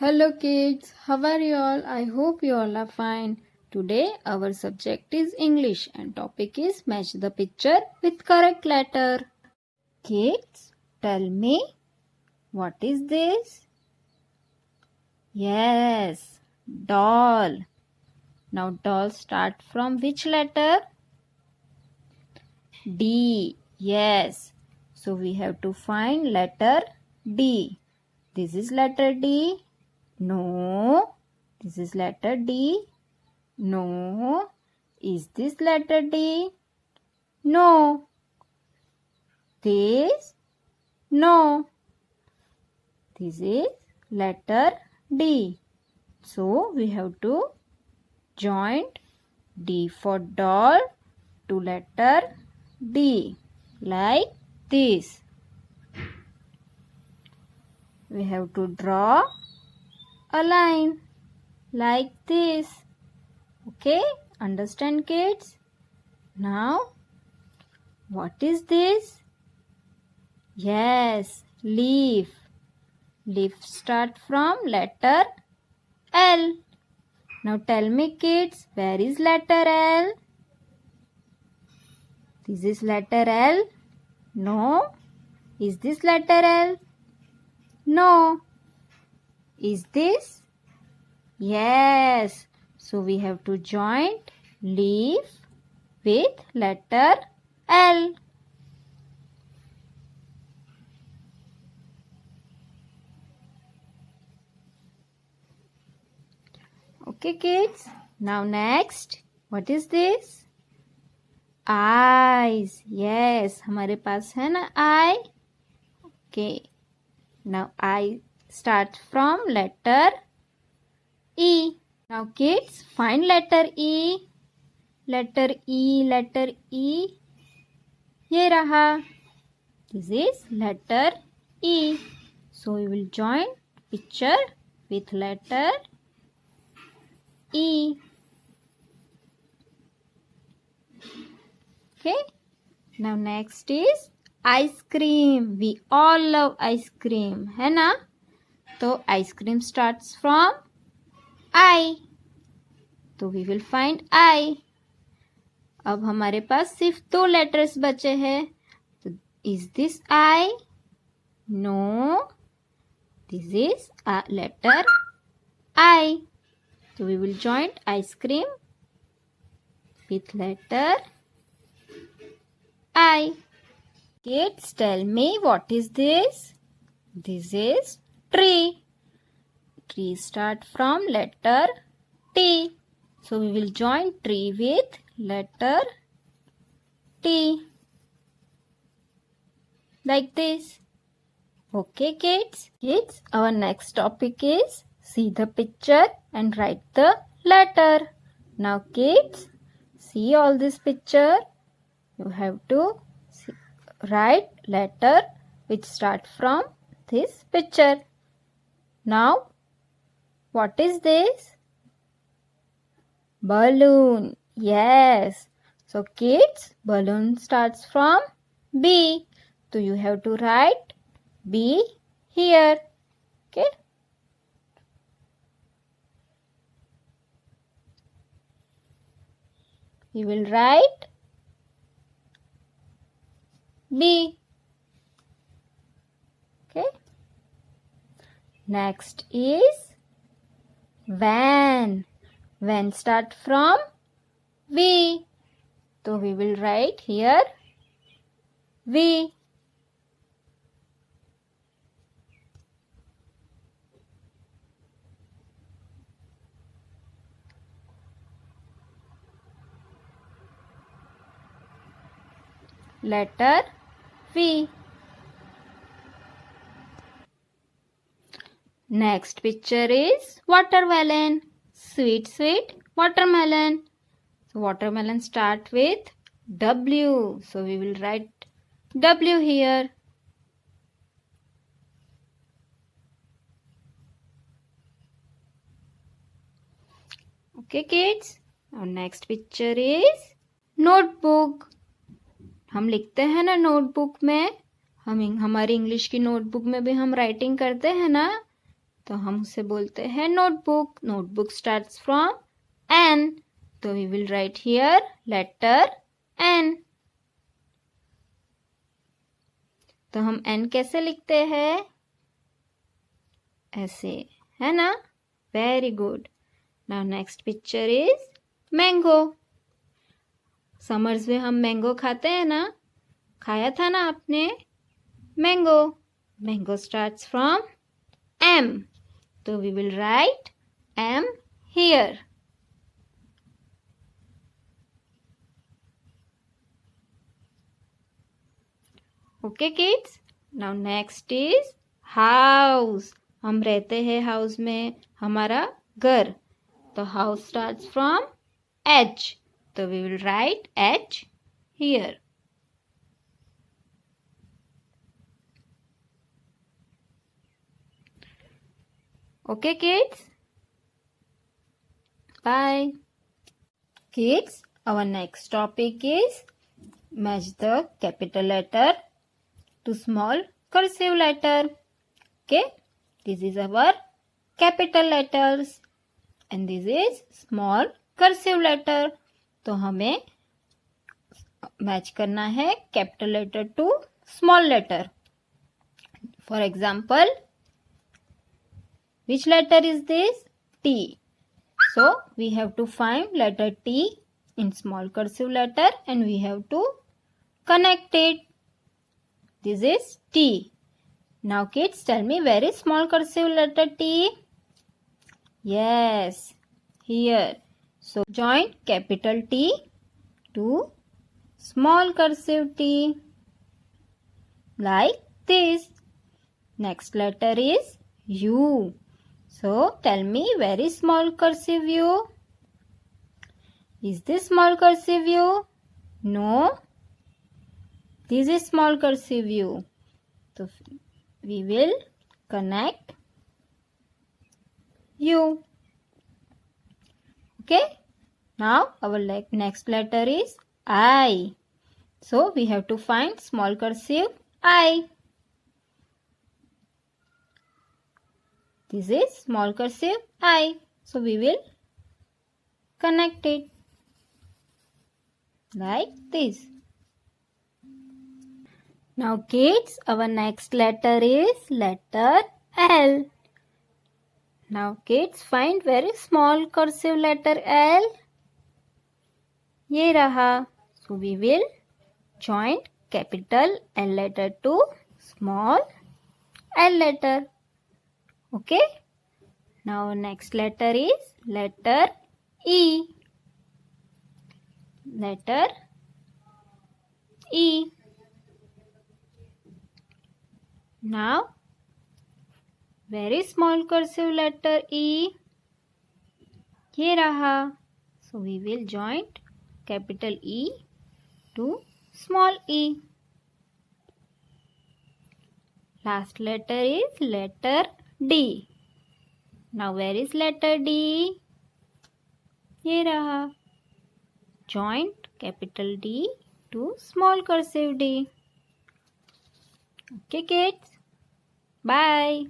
Hello kids, how are you all? I hope you all are fine. Today our subject is English and topic is match the picture with correct letter. Kids, tell me, what is this? Yes, doll. Now doll start from which letter? D. Yes. So we have to find letter D. This is letter D. No. This is letter D. No. Is this letter D? No. This? No. This is letter D. So we have to join D for doll to letter D like this. We have to draw a line like this. Okay, understand kids? Now, what is this? Yes, leaf. Leaf start from letter L. Now tell me kids, where is letter L? This is letter L? No. Is this letter L? No. Is this? Yes. So we have to join leaf with letter L. Okay kids. Now next, what is this? Eyes. Yes, हमारे पास है ना eye. Okay. Now I start from letter E. Now kids, find letter E. Letter E, letter E. ये रहा. This is letter E. So we will join picture with letter E. Okay. Now next is ice cream. We all love ice cream, है ना? तो ice cream starts from I. तो we will find I. अब हमारे पास सिर्फ 2 letters बचे हैं. तो is this I? No. This is a letter I. So we will join ice cream with letter I. Kids, tell me, what is this? This is tree. Tree start from letter T. So we will join tree with letter T. Like this. Okay kids. Kids, our next topic is see the picture and write the letter. Now kids, see all this picture. You have to write letter which start from this picture. Now, what is this? Balloon. Yes. So kids, balloon starts from B. So you have to write B here. Okay. You will write B. Okay. Next is van. Van start from V. So we will write here V. Letter V. Next picture is watermelon. Sweet, sweet watermelon. So watermelon start with W. So we will write W here. Okay kids. Our next picture is notebook. हम लिखते हैं ना notebook में, हमारी English की notebook में भी हम राइटिंग करते हैं ना. तो हम उसे बोलते हैं notebook. Notebook starts from N. तो we will write here letter N. तो हम N कैसे लिखते हैं? ऐसे, है ना? Very good. Now next picture is mango. Summers में हम मैंगो खाते हैं ना? खाया था ना आपने? Mango. Mango starts from M. तो we will write M here. Okay kids. Now next is house. हम रहते हैं हाउस में, हमारा घर. तो हाउस स्टार्ट्स फ्रॉम H. तो we will write H here. Okay kids? Bye. Kids, our next topic is match the capital letter to small cursive letter. Okay, this is our capital letters and this is small cursive letter. तो हमें match करना है capital letter to small letter. For example, which letter is this? T. So we have to find letter T in small cursive letter and we have to connect it. This is T. Now kids, tell me, where is small cursive letter T? Yes, here. So join capital T to small cursive T like this. Next letter is U. So tell me, where is small cursive U? Is this small cursive U? No. This is small cursive U. So we will connect U. Okay. Now our next letter is I. So we have to find small cursive I. This is small cursive I. So we will connect it like this. Now kids, our next letter is letter L. Now kids, find very small cursive letter L. ये रहा. So we will join capital L letter to small L letter. Okay. Now next letter is letter E. Letter E. Now very small cursive letter E. ये रहा. So we will join capital E to small e. Last letter is letter D. Now where is letter D? ये रहा. Join capital D to small cursive D. Okay kids? Bye.